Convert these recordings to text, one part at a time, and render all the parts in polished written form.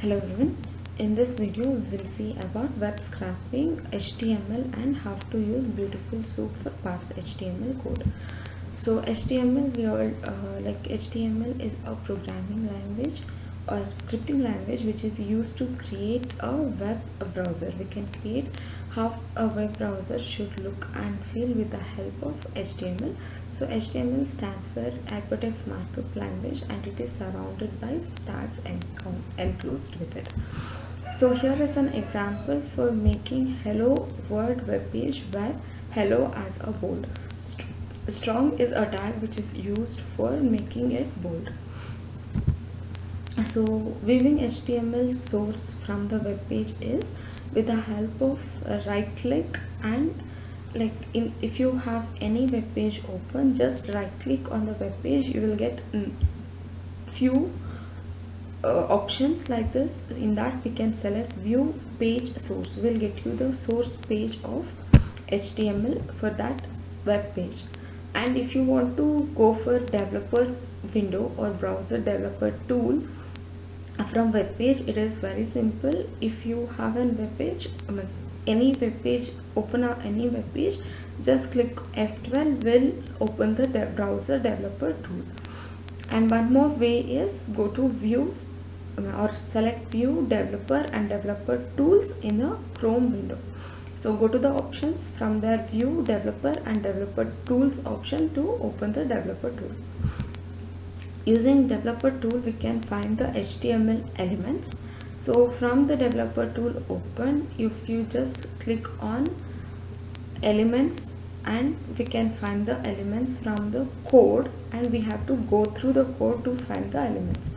Hello everyone, in this video we will see about web scraping, HTML and how to use Beautiful Soup for parse HTML code. So HTML, HTML is a programming language or scripting language which is used to create a web browser. We can create how a web browser should look and feel with the help of HTML. So HTML stands for Hypertext Markup Language and it is surrounded by tags enclosed with it. So here is an example for making hello world web page where hello as a bold. Strong is a tag which is used for making it bold. So viewing HTML source from the web page is with the help of right click and if you have any web page open, just right click on the web page, you will get few options like this. In that we can select view page source, will get you the source page of HTML for that web page. And if you want to go for developers window or browser developer tool from web page, it is very simple. If you have a web page, any web page, open up any web page, just click F12 will open the browser developer tool. And one more way is go to view or select view developer and developer tools in a Chrome window. So go to the options, from there view developer and developer tools option to open the developer tool. Using developer tool we can find the HTML elements. So from the developer tool open, if you just click on elements, and we can find the elements from the code, and we have to go through the code to find the elements.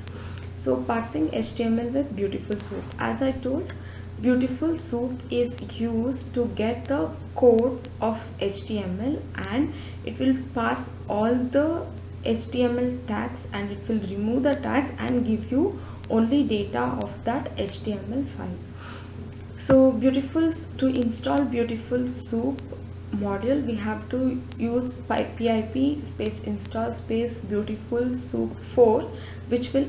So parsing HTML with Beautiful Soup. As I told, Beautiful Soup is used to get the code of HTML and it will parse all the HTML tags and it will remove the tags and give you only data of that HTML file. So to install Beautiful Soup module, we have to use pip space install space Beautiful Soup 4, which will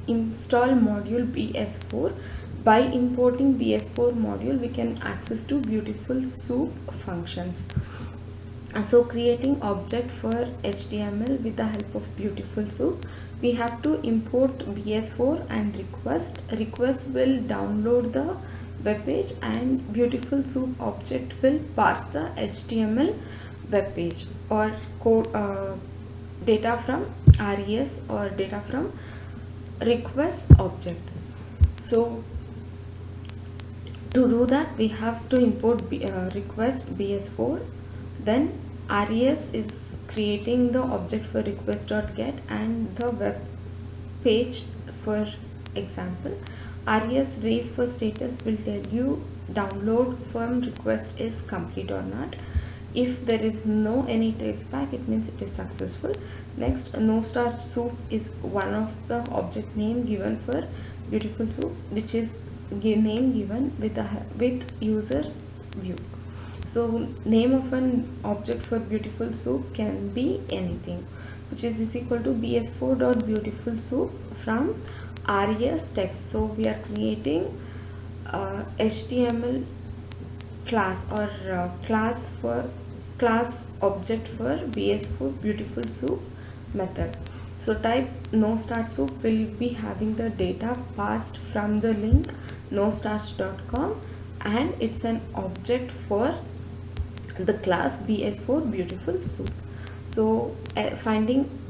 install module BS4. By importing BS4 module, we can access to Beautiful Soup functions. So creating object for HTML with the help of Beautiful Soup, we have to import BS4 and request will download the web page and Beautiful Soup object will parse the HTML web page or code data from res or data from request object. So to do that, we have to import request BS4, then res is creating the object for request.get and the web page. For example, res raise for status will tell you download from request is complete or not. If there is no any text back, it means it is successful. Next, no starch soup is one of the object name given for Beautiful Soup, which is name given with users view. So name of an object for Beautiful Soup can be anything, which is equal to bs4.beautifulsoup from res text. So we are creating HTML class or class object for BS4 Beautiful Soup method. So type no start soup will be having the data passed from the link nostarch.com and it's an object for the class BS4 Beautiful Soup. So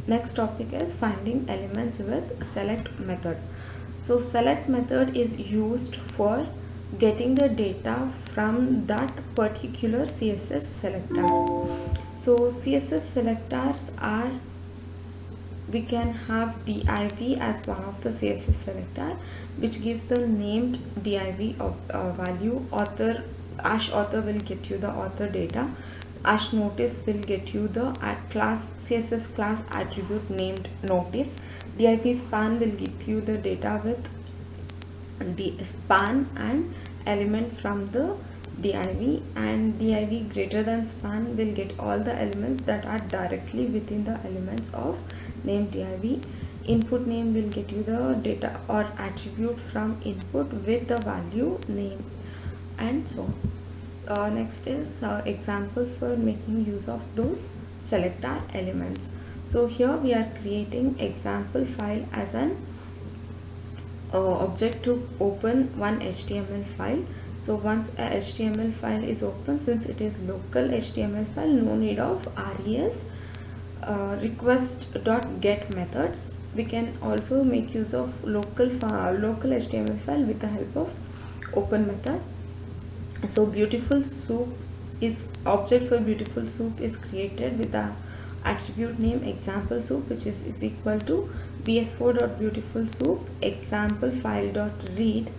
next topic is finding elements with select method. So select method is used for getting the data from that particular CSS selector. So CSS selectors are, we can have div as one of the CSS selector, which gives the named div of value. Author will get you the author data. Notice will get you the class CSS class attribute named notice. Div span will give you the data with the span and element from the div, and div greater than span will get all the elements that are directly within the elements of named div. input name will get you the data or attribute from input with the value name, and so on. Next is example for making use of those selector elements. So here we are creating example file as an object to open one HTML file. So once a HTML file is open, since it is local HTML file, no need of res request.get methods. We can also make use of local HTML file with the help of open method. So beautiful soup is object for beautiful soup is created with the attribute name example soup, which is equal to bs4.beautiful-soup example file.read.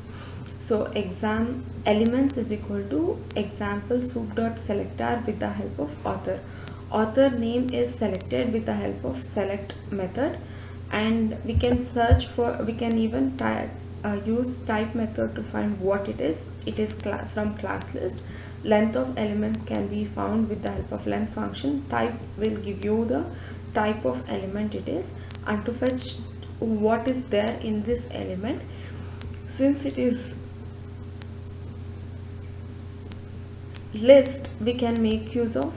So exam elements is equal to example soup.selector with the help of author. Author name is selected with the help of select method, and we can search for, we can even use type method to find what it is. It is from class list. Length of element can be found with the help of length function. Type will give you the type of element it is, and to fetch what is there in this element, since it is list, we can make use of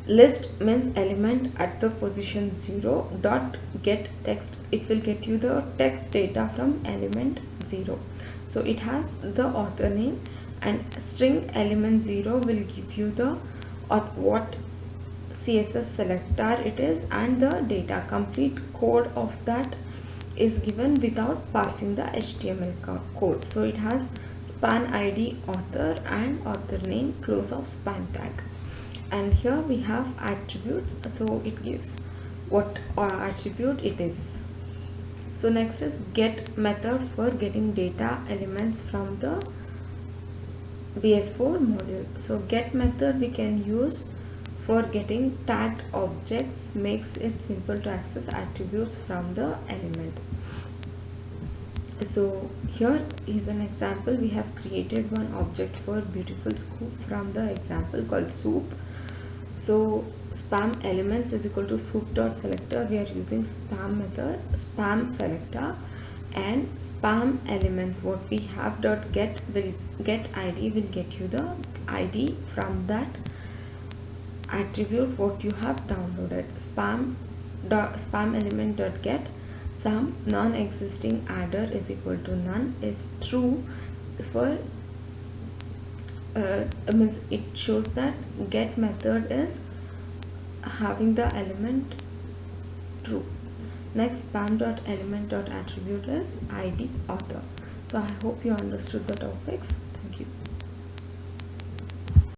list means element at the position 0 dot get text. It will get you the text data from element 0. So it has the author name, and string element 0 will give you the what CSS selector it is, and the data. Complete code of that is given without passing the HTML code. So it has span ID author and author name close of span tag. And here we have attributes, so it gives what attribute it is. So next is get method for getting data elements from the BS4 module. So get method we can use for getting tagged objects, makes it simple to access attributes from the element. So here is an example. We have created one object for beautiful soup from the example called soup. So spam elements is equal to soup.selector. We are using spam method, spam selector, and spam elements what we have dot get will get ID will get you the ID from that attribute what you have downloaded. Spam element dot get some non-existing adder is equal to none is true for means it shows that get method is having the element true. Next, spam dot element dot attribute is ID author. So I hope you understood the topics.